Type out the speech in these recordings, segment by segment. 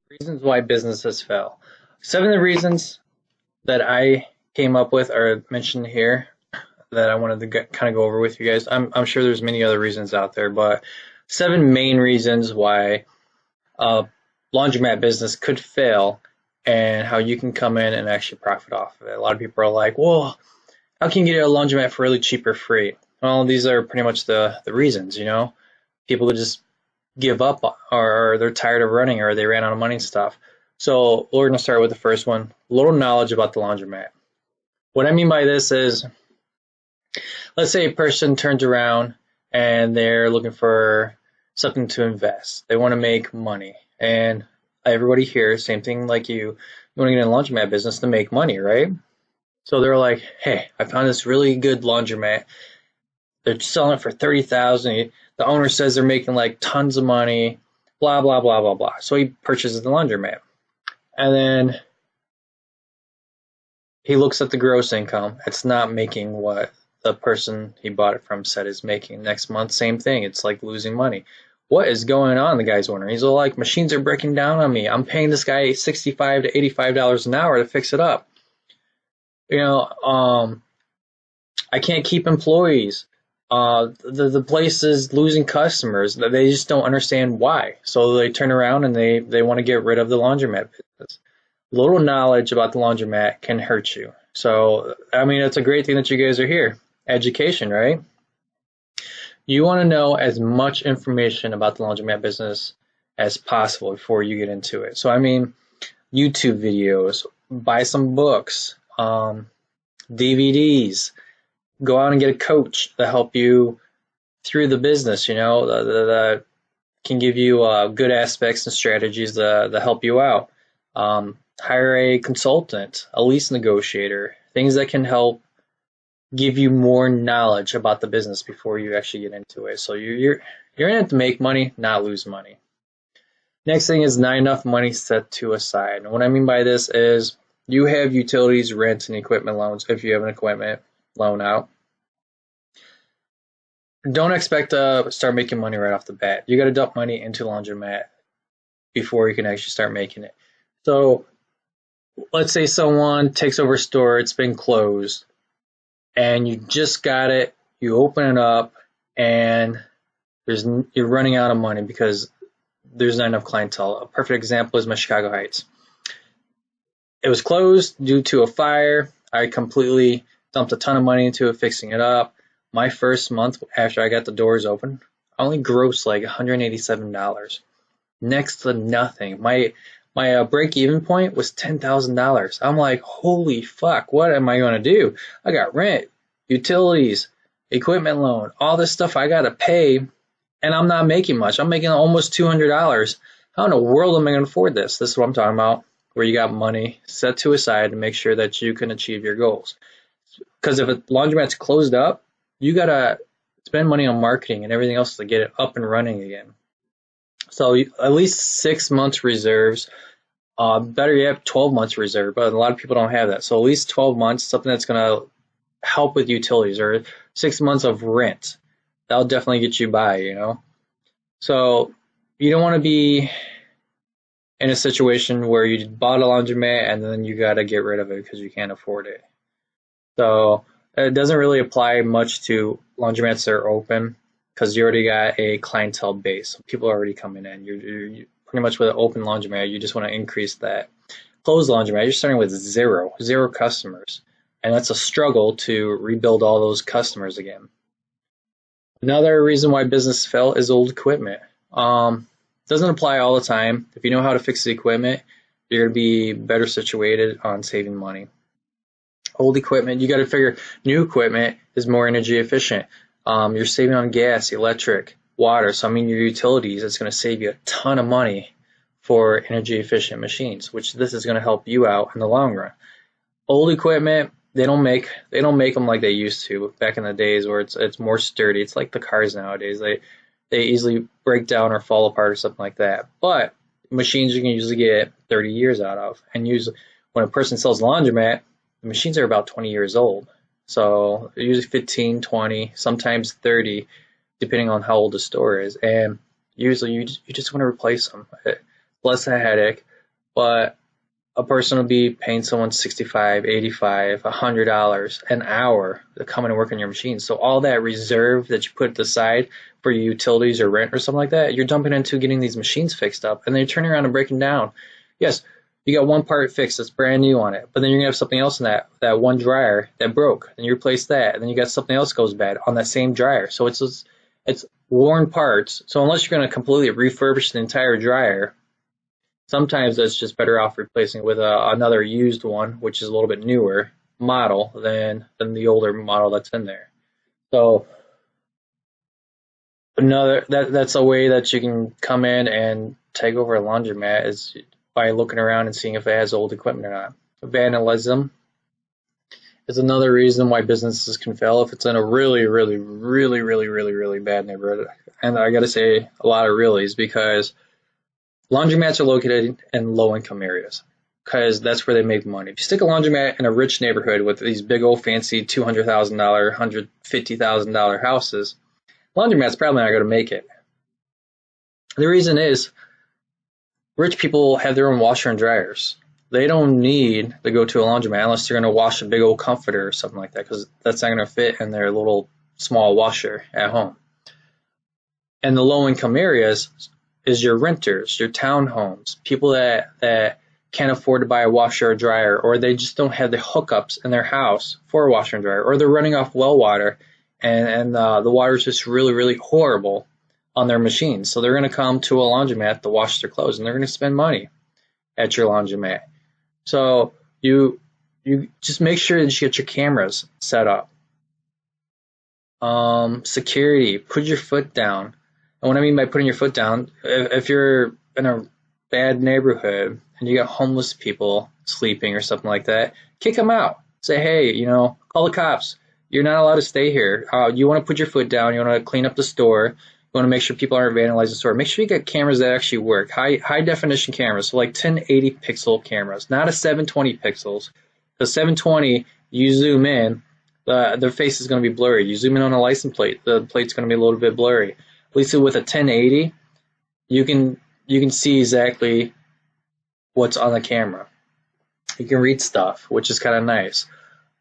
Reasons why businesses fail. 7 of the reasons that I came up with are mentioned here that I wanted to kind of go over with you guys. I'm sure there's many other reasons out there, but 7 main reasons why a laundromat business could fail and how you can come in and actually profit off of it. A lot of people are like, well, how can you get a laundromat for really cheap or free? Well, these are pretty much the reasons, People would just give up or they're tired of running or they ran out of money and stuff. So we're going to start with the first one, little knowledge about the laundromat. What I mean by this is, let's say a person turns around and they're looking for something to invest. They want to make money. And everybody here, same thing like you want to get in a laundromat business to make money, right? So they're like, hey, I found this really good laundromat. They're selling it for $30,000. The owner says they're making like tons of money, blah, blah, blah, blah, blah. So he purchases the laundromat. And then he looks at the gross income. It's not making what the person he bought it from said is making. Next month, same thing. It's like losing money. What is going on? The guy's wondering. He's all like, machines are breaking down on me. I'm paying this guy $65 to $85 an hour to fix it up. I can't keep employees. The place is losing customers. They just don't understand why. So they turn around and they want to get rid of the laundromat business. Little knowledge about the laundromat can hurt you. So, I mean, it's a great thing that you guys are here. Education, right? You want to know as much information about the laundromat business as possible before you get into it. So, I mean, YouTube videos, buy some books, DVDs, go out and get a coach to help you through the business, that can give you good aspects and strategies to help you out. Hire a consultant, a lease negotiator, things that can help give you more knowledge about the business before you actually get into it. So you're in it to make money, not lose money. Next thing is not enough money set to aside. And what I mean by this is you have utilities, rent, and equipment loans if you have an equipment loan out. Don't expect to start making money right off the bat. You got to dump money into the laundromat before you can actually start making it. So let's say someone takes over a store, it's been closed, and you just got it, you open it up, and you're running out of money because there's not enough clientele. A perfect example is my Chicago Heights. It was closed due to a fire. I completely dumped a ton of money into it, fixing it up. My first month after I got the doors open, I only grossed like $187. Next to nothing. My break-even point was $10,000. I'm like, holy fuck, what am I going to do? I got rent, utilities, equipment loan, all this stuff I got to pay, and I'm not making much. I'm making almost $200. How in the world am I going to afford this? This is what I'm talking about, where you got money set to aside to make sure that you can achieve your goals. Because if a laundromat's closed up, you got to spend money on marketing and everything else to get it up and running again. So at least 6 months reserves, better yet, 12 months reserve, but a lot of people don't have that. So at least 12 months, something that's going to help with utilities, or 6 months of rent. That'll definitely get you by, So you don't want to be in a situation where you bought a laundromat and then you got to get rid of it because you can't afford it. So it doesn't really apply much to laundromats that are open because you already got a clientele base. So people are already coming in. You're pretty much with an open laundromat, you just want to increase that. Closed laundromat, you're starting with zero customers. And that's a struggle to rebuild all those customers again. Another reason why business fail is old equipment. Doesn't apply all the time. If you know how to fix the equipment, you're going to be better situated on saving money. Old equipment, you got to figure new equipment is more energy efficient. You're saving on gas, electric, water. So, I mean, your utilities, it's going to save you a ton of money for energy efficient machines, which this is going to help you out in the long run. Old equipment, they don't make them like they used to back in the days where it's more sturdy. It's like the cars nowadays. They easily break down or fall apart or something like that. But machines you can usually get 30 years out of. And usually when a person sells a laundromat, the machines are about 20 years old. So they're usually 15, 20, sometimes 30, depending on how old the store is. And usually you just want to replace them. Less a headache. but a person will be paying someone 65, 85, $100 an hour to come in and work on your machine. So all that reserve that you put aside for your utilities or rent or something like that, you're dumping into getting these machines fixed up, and then you're turning around and breaking down. Yes, you got one part fixed that's brand new on it, but then you're gonna have something else in that one dryer that broke, and you replace that, and then you got something else goes bad on that same dryer. So it's worn parts. So unless you're gonna completely refurbish the entire dryer, sometimes it's just better off replacing it with another used one, which is a little bit newer model than the older model that's in there. So that's a way that you can come in and take over a laundromat is by looking around and seeing if it has old equipment or not. Vandalism is another reason why businesses can fail if it's in a really, really, really, really, really, really bad neighborhood. And I got to say a lot of reallys because laundromats are located in low-income areas because that's where they make money. If you stick a laundromat in a rich neighborhood with these big old fancy $200,000, $150,000 houses, laundromat's probably not going to make it. The reason is rich people have their own washer and dryers. They don't need to go to a laundromat unless they're going to wash a big old comforter or something like that because that's not going to fit in their little small washer at home. And the low-income areas is your renters, your townhomes, people that can't afford to buy a washer or dryer, or they just don't have the hookups in their house for a washer and dryer, or they're running off well water and the water is just really, really horrible on their machines. So they're going to come to a laundromat to wash their clothes, and they're going to spend money at your laundromat. So you just make sure that you get your cameras set up. Security, put your foot down. And what I mean by putting your foot down, if you're in a bad neighborhood and you got homeless people sleeping or something like that, kick them out. Say, hey, call the cops. You're not allowed to stay here. You want to put your foot down. You want to clean up the store. You want to make sure people aren't vandalizing the store. Make sure you got cameras that actually work. High definition cameras, so like 1080 pixel cameras, not a 720 pixels. The 720, you zoom in, their face is going to be blurry. You zoom in on a license plate, the plate's going to be a little bit blurry. At least with a 1080, you can see exactly what's on the camera. You can read stuff, which is kind of nice.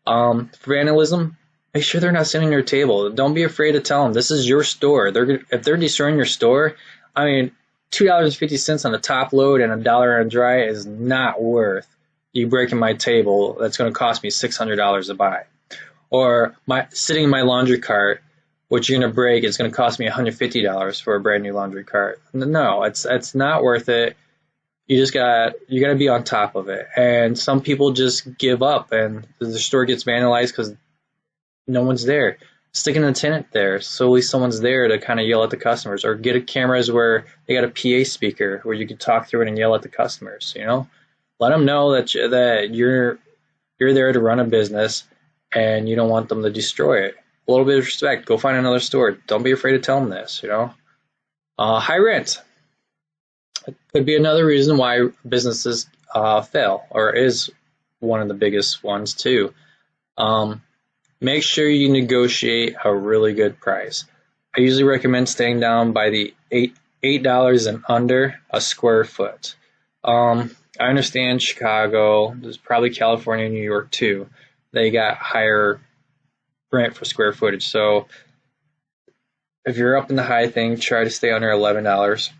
For vandalism, make sure they're not sitting at your table. Don't be afraid to tell them this is your store. If they're destroying your store, I mean, $2.50 on the top load and $1 on dry is not worth you breaking my table. That's going to cost me $600 to buy. Or sitting in my laundry cart, which you're going to break, it's going to cost me $150 for a brand new laundry cart. No, it's not worth it. You got to be on top of it. And some people just give up and the store gets vandalized because no one's there. Sticking a tenant there, so at least someone's there to kind of yell at the customers, or get cameras where they got a PA speaker where you can talk through it and yell at the customers. Let them know that you're there to run a business and you don't want them to destroy it. A little bit of respect. Go find another store. Don't be afraid to tell them this. High rent. It could be another reason why businesses fail, or is one of the biggest ones too. Make sure you negotiate a really good price. I usually recommend staying down by the $8 and under a square foot. I understand Chicago, there's probably California and New York too. They got higher rent for square footage. So if you're up in the high thing, try to stay under $11.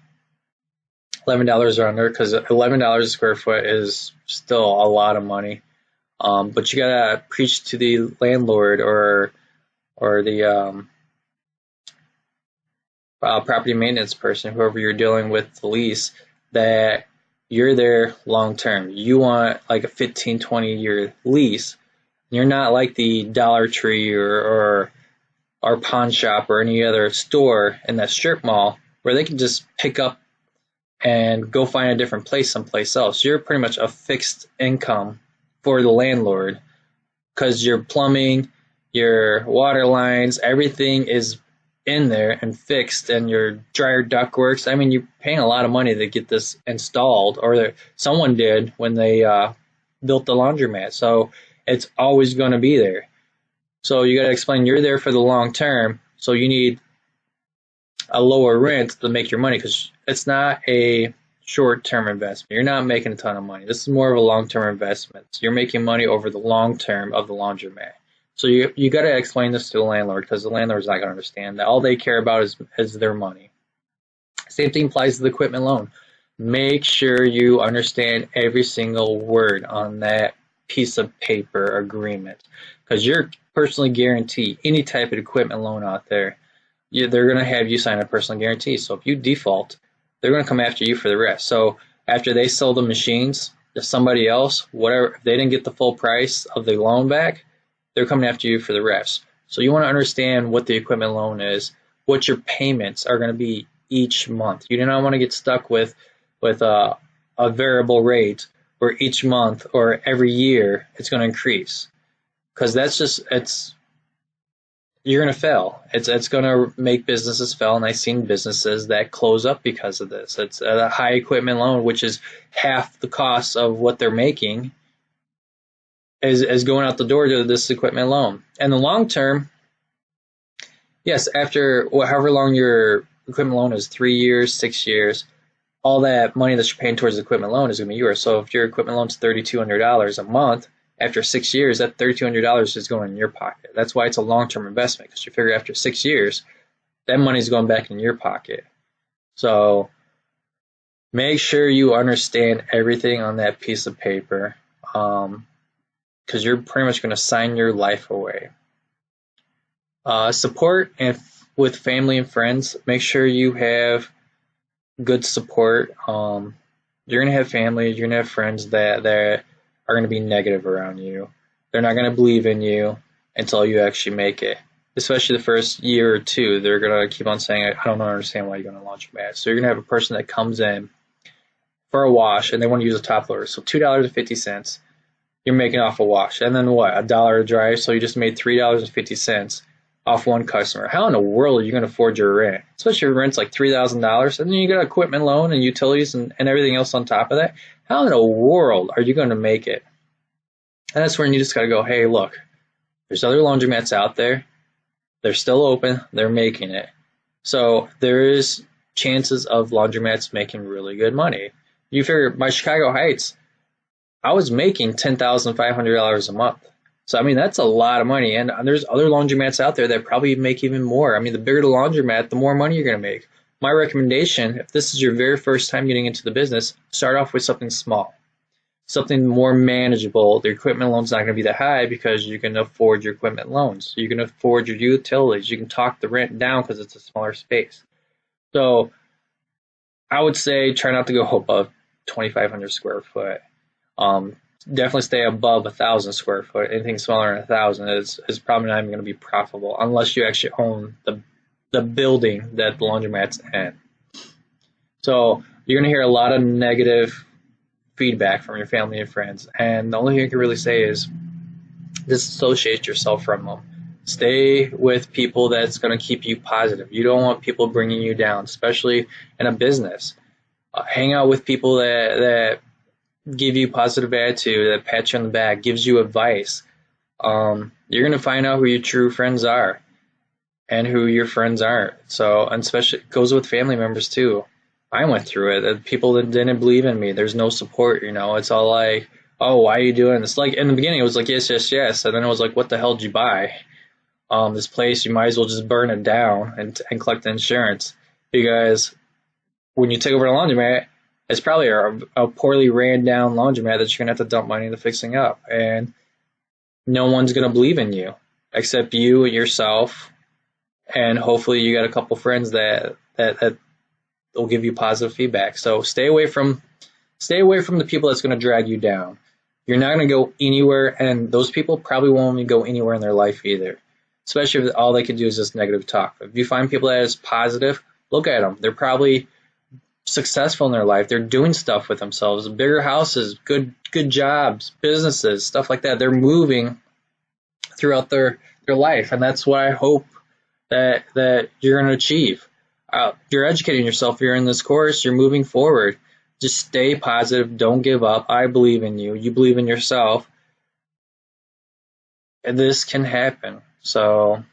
$11 or under, because $11 a square foot is still a lot of money. But you gotta preach to the landlord or the property maintenance person, whoever you're dealing with the lease, that you're there long term. You want like a 15, 20-year lease. You're not like the Dollar Tree or pawn shop or any other store in that strip mall where they can just pick up and go find a different place someplace else. You're pretty much a fixed income for the landlord because your plumbing, your water lines, everything is in there and fixed, and your dryer duct works. I mean, you're paying a lot of money to get this installed, or someone did when they built the laundromat. So it's always going to be there. So you got to explain you're there for the long term. So you need a lower rent to make your money, because it's not a short-term investment. You're not making a ton of money. This is more of a long-term investment. So you're making money over the long term of the laundromat. So you got to explain this to the landlord, because the landlord's not going to understand that. All they care about is their money. Same thing applies to the equipment loan. Make sure you understand every single word on that piece of paper agreement, because you're personally guaranteed any type of equipment loan out there. They're going to have you sign a personal guarantee. So if you default, they're going to come after you for the rest. So after they sell the machines to somebody else, whatever, if they didn't get the full price of the loan back, they're coming after you for the rest. So you want to understand what the equipment loan is, what your payments are going to be each month. You do not want to get stuck with a variable rate where each month or every year it's going to increase, because you're going to fail. It's going to make businesses fail, and I've seen businesses that close up because of this. It's a high equipment loan, which is half the cost of what they're making, is going out the door to this equipment loan. And the long term, yes, after however long your equipment loan is, 3 years, 6 years, all that money that you're paying towards the equipment loan is going to be yours. So if your equipment loan is $3,200 a month, after 6 years, that $3,200 is going in your pocket. That's why it's a long-term investment, because you figure after 6 years, that money is going back in your pocket. So make sure you understand everything on that piece of paper, because you're pretty much going to sign your life away. Support with family and friends. Make sure you have good support. You're going to have family, you're going to have friends that are going to be negative around you. They're not going to believe in you until you actually make it. Especially the first year or two, they're going to keep on saying, I don't understand why you're going to launch a match. So you're going to have a person that comes in for a wash and they want to use a top loader. So $2.50, you're making off a wash. And then what? $1 a dry. So you just made $3.50 off one customer. How in the world are you going to afford your rent? Especially if your rent's like $3,000, and then you got an equipment loan and utilities and everything else on top of that. How in the world are you going to make it? And that's when you just got to go, hey, look, there's other laundromats out there. They're still open. They're making it. So there is chances of laundromats making really good money. You figure my Chicago Heights, I was making $10,500 a month. So, I mean, that's a lot of money. And there's other laundromats out there that probably make even more. I mean, the bigger the laundromat, the more money you're going to make. My recommendation, if this is your very first time getting into the business, start off with something small, something more manageable. The equipment loan's not going to be that high because you can afford your equipment loans. You can afford your utilities. You can talk the rent down because it's a smaller space. So I would say try not to go above 2,500 square foot. Definitely stay above 1,000 square foot. Anything smaller than 1,000 is probably not even going to be profitable unless you actually own the building that the laundromat's in. So you're going to hear a lot of negative feedback from your family and friends, and the only thing you can really say is disassociate yourself from them. Stay with people that's going to keep you positive. You don't want people bringing you down, especially in a business. Hang out with people that give you positive attitude, that pat you on the back, gives you advice. You're going to find out who your true friends are and who your friends aren't. So, and especially it goes with family members too. I went through it. People that didn't believe in me. There's no support, you know. It's all like, oh, why are you doing this? Like in the beginning, it was like, yes, yes, yes. And then it was like, what the hell did you buy? This place, you might as well just burn it down and collect the insurance. Because when you take over the laundromat, it's probably a poorly ran down laundromat that you're going to have to dump money into fixing up. And no one's going to believe in you except you and yourself. And hopefully you got a couple friends that will give you positive feedback. So stay away from the people that's going to drag you down. You're not going to go anywhere, and those people probably won't even go anywhere in their life either. Especially if all they can do is just negative talk. If you find people that is positive, look at them. They're probably successful in their life. They're doing stuff with themselves, bigger houses, good jobs, businesses, stuff like that. They're moving throughout their life, and that's what I hope that you're going to achieve. You're educating yourself. You're in this course. You're moving forward. Just stay positive. Don't give up. I believe in you. You believe in yourself. And this can happen. So